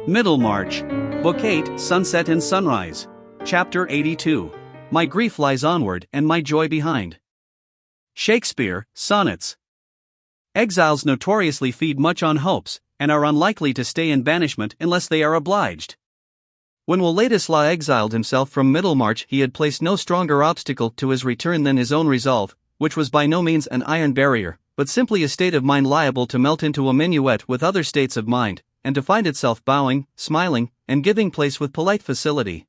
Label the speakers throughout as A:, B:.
A: Middlemarch, Book 8, Sunset and Sunrise. Chapter 82. My grief lies onward and my joy behind. Shakespeare, Sonnets. Exiles notoriously feed much on hopes, and are unlikely to stay in banishment unless they are obliged. When Władysław exiled himself from Middlemarch, he had placed no stronger obstacle to his return than his own resolve, which was by no means an iron barrier, but simply a state of mind liable to melt into a minuet with other states of mind, and to find itself bowing, smiling, and giving place with polite facility.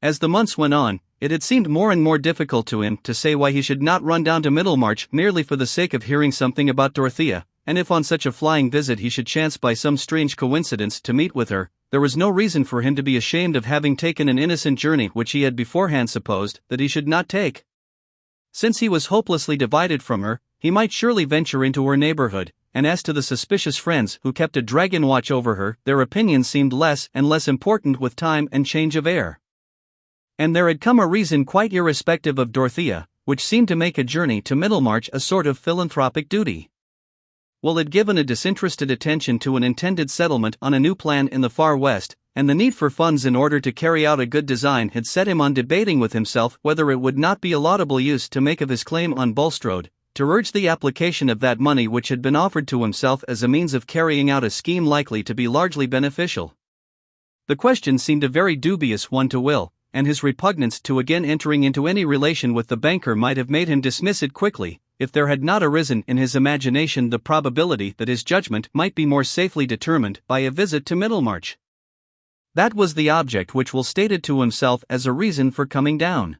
A: As the months went on, it had seemed more and more difficult to him to say why he should not run down to Middlemarch merely for the sake of hearing something about Dorothea, and if on such a flying visit he should chance by some strange coincidence to meet with her, there was no reason for him to be ashamed of having taken an innocent journey which he had beforehand supposed that he should not take. Since he was hopelessly divided from her, he might surely venture into her neighborhood, and as to the suspicious friends who kept a dragon watch over her, their opinions seemed less and less important with time and change of air. And there had come a reason quite irrespective of Dorothea, which seemed to make a journey to Middlemarch a sort of philanthropic duty. Will had given a disinterested attention to an intended settlement on a new plan in the far west, and the need for funds in order to carry out a good design had set him on debating with himself whether it would not be a laudable use to make of his claim on Bulstrode, to urge the application of that money which had been offered to himself as a means of carrying out a scheme likely to be largely beneficial. The question seemed a very dubious one to Will, and his repugnance to again entering into any relation with the banker might have made him dismiss it quickly, if there had not arisen in his imagination the probability that his judgment might be more safely determined by a visit to Middlemarch. That was the object which Will stated to himself as a reason for coming down.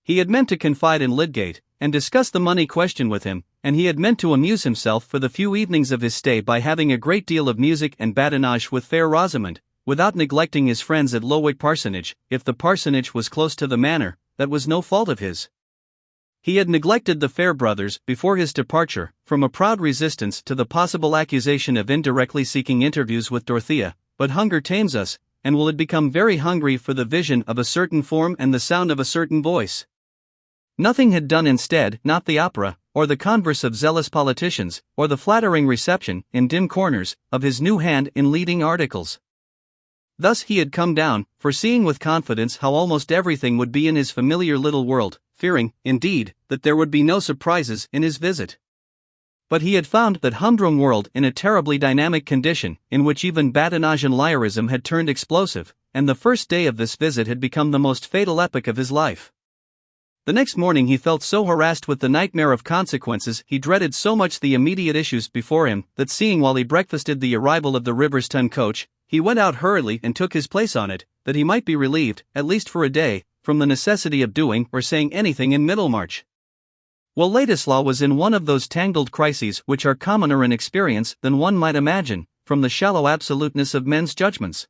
A: He had meant to confide in Lydgate, and discuss the money question with him, and he had meant to amuse himself for the few evenings of his stay by having a great deal of music and badinage with fair Rosamond, without neglecting his friends at Lowick Parsonage. If the parsonage was close to the manor, that was no fault of his. He had neglected the Fair brothers before his departure, from a proud resistance to the possible accusation of indirectly seeking interviews with Dorothea, but hunger tames us, and Will had become very hungry for the vision of a certain form and the sound of a certain voice. Nothing had done instead, not the opera, or the converse of zealous politicians, or the flattering reception, in dim corners, of his new hand in leading articles. Thus he had come down, foreseeing with confidence how almost everything would be in his familiar little world, fearing, indeed, that there would be no surprises in his visit. But he had found that humdrum world in a terribly dynamic condition, in which even badinage and lyrism had turned explosive, and the first day of this visit had become the most fatal epoch of his life. The next morning he felt so harassed with the nightmare of consequences, he dreaded so much the immediate issues before him, that seeing while he breakfasted the arrival of the Riverston coach, he went out hurriedly and took his place on it, that he might be relieved, at least for a day, from the necessity of doing or saying anything in Middlemarch. Władysław was in one of those tangled crises which are commoner in experience than one might imagine, from the shallow absoluteness of men's judgments.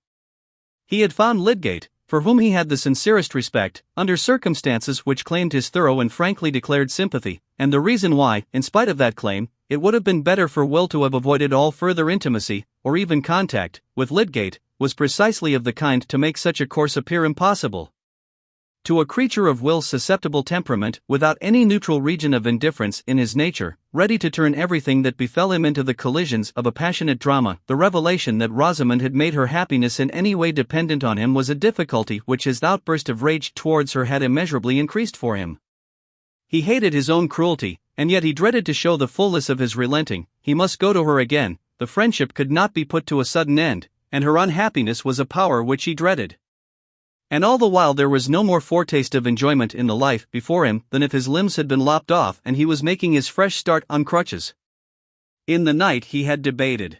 A: He had found Lydgate, for whom he had the sincerest respect, under circumstances which claimed his thorough and frankly declared sympathy, and the reason why, in spite of that claim, it would have been better for Will to have avoided all further intimacy, or even contact, with Lydgate, was precisely of the kind to make such a course appear impossible. To a creature of Will's susceptible temperament, without any neutral region of indifference in his nature, ready to turn everything that befell him into the collisions of a passionate drama, the revelation that Rosamond had made her happiness in any way dependent on him was a difficulty which his outburst of rage towards her had immeasurably increased for him. He hated his own cruelty, and yet he dreaded to show the fullness of his relenting. He must go to her again, the friendship could not be put to a sudden end, and her unhappiness was a power which he dreaded. And all the while there was no more foretaste of enjoyment in the life before him than if his limbs had been lopped off and he was making his fresh start on crutches. In the night he had debated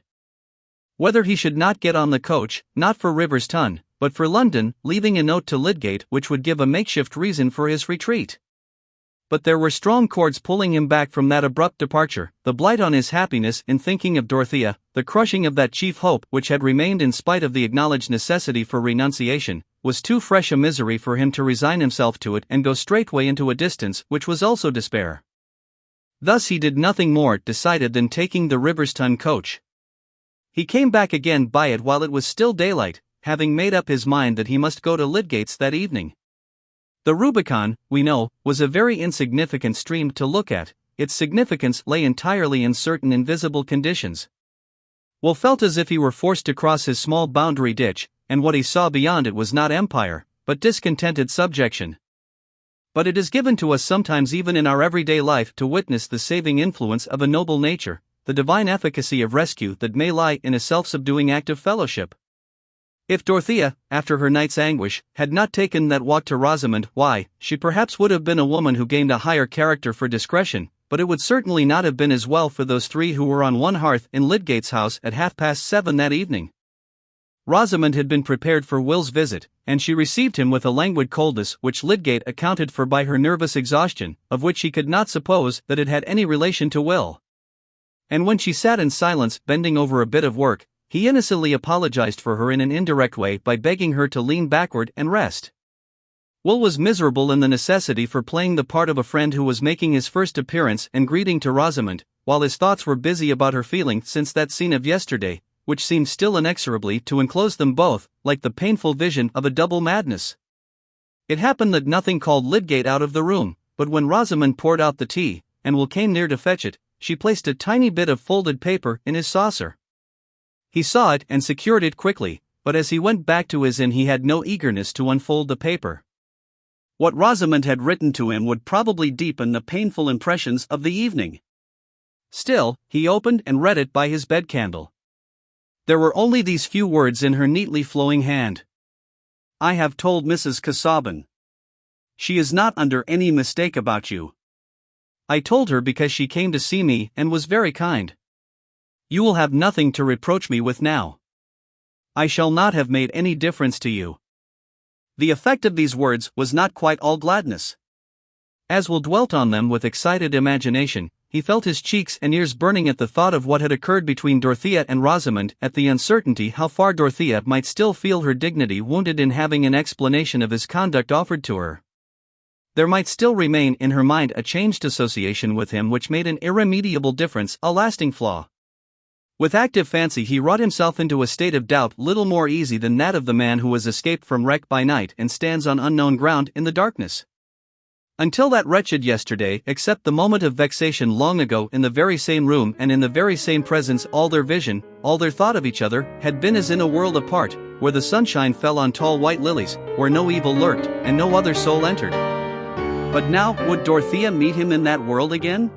A: whether he should not get on the coach, not for Riverston, but for London, leaving a note to Lydgate which would give a makeshift reason for his retreat. But there were strong cords pulling him back from that abrupt departure, the blight on his happiness in thinking of Dorothea, the crushing of that chief hope which had remained in spite of the acknowledged necessity for renunciation, was too fresh a misery for him to resign himself to it and go straightway into a distance which was also despair. Thus he did nothing more decided than taking the Riverston coach. He came back again by it while it was still daylight, having made up his mind that he must go to Lydgate's that evening. The Rubicon, we know, was a very insignificant stream to look at, its significance lay entirely in certain invisible conditions. Will felt as if he were forced to cross his small boundary ditch, and what he saw beyond it was not empire, but discontented subjection. But it is given to us sometimes even in our everyday life to witness the saving influence of a noble nature, the divine efficacy of rescue that may lie in a self-subduing act of fellowship. If Dorothea, after her night's anguish, had not taken that walk to Rosamond, why, she perhaps would have been a woman who gained a higher character for discretion, but it would certainly not have been as well for those three who were on one hearth in Lydgate's house at 7:30 that evening. Rosamond had been prepared for Will's visit, and she received him with a languid coldness which Lydgate accounted for by her nervous exhaustion, of which he could not suppose that it had any relation to Will. And when she sat in silence bending over a bit of work, he innocently apologized for her in an indirect way by begging her to lean backward and rest. Will was miserable in the necessity for playing the part of a friend who was making his first appearance and greeting to Rosamond, while his thoughts were busy about her feeling since that scene of yesterday, which seemed still inexorably to enclose them both, like the painful vision of a double madness. It happened that nothing called Lydgate out of the room, but when Rosamond poured out the tea, and Will came near to fetch it, she placed a tiny bit of folded paper in his saucer. He saw it and secured it quickly, but as he went back to his inn he had no eagerness to unfold the paper. What Rosamond had written to him would probably deepen the painful impressions of the evening. Still, he opened and read it by his bed candle. There were only these few words in her neatly flowing hand. I have told Mrs. Casaubon. She is not under any mistake about you. I told her because she came to see me and was very kind. You will have nothing to reproach me with now. I shall not have made any difference to you. The effect of these words was not quite all gladness. As Will dwelt on them with excited imagination, he felt his cheeks and ears burning at the thought of what had occurred between Dorothea and Rosamond, at the uncertainty how far Dorothea might still feel her dignity wounded in having an explanation of his conduct offered to her. There might still remain in her mind a changed association with him which made an irremediable difference a lasting flaw. With active fancy he wrought himself into a state of doubt little more easy than that of the man who has escaped from wreck by night and stands on unknown ground in the darkness. Until that wretched yesterday, except the moment of vexation long ago in the very same room and in the very same presence, all their vision, all their thought of each other, had been as in a world apart, where the sunshine fell on tall white lilies, where no evil lurked, and no other soul entered. But now, would Dorothea meet him in that world again?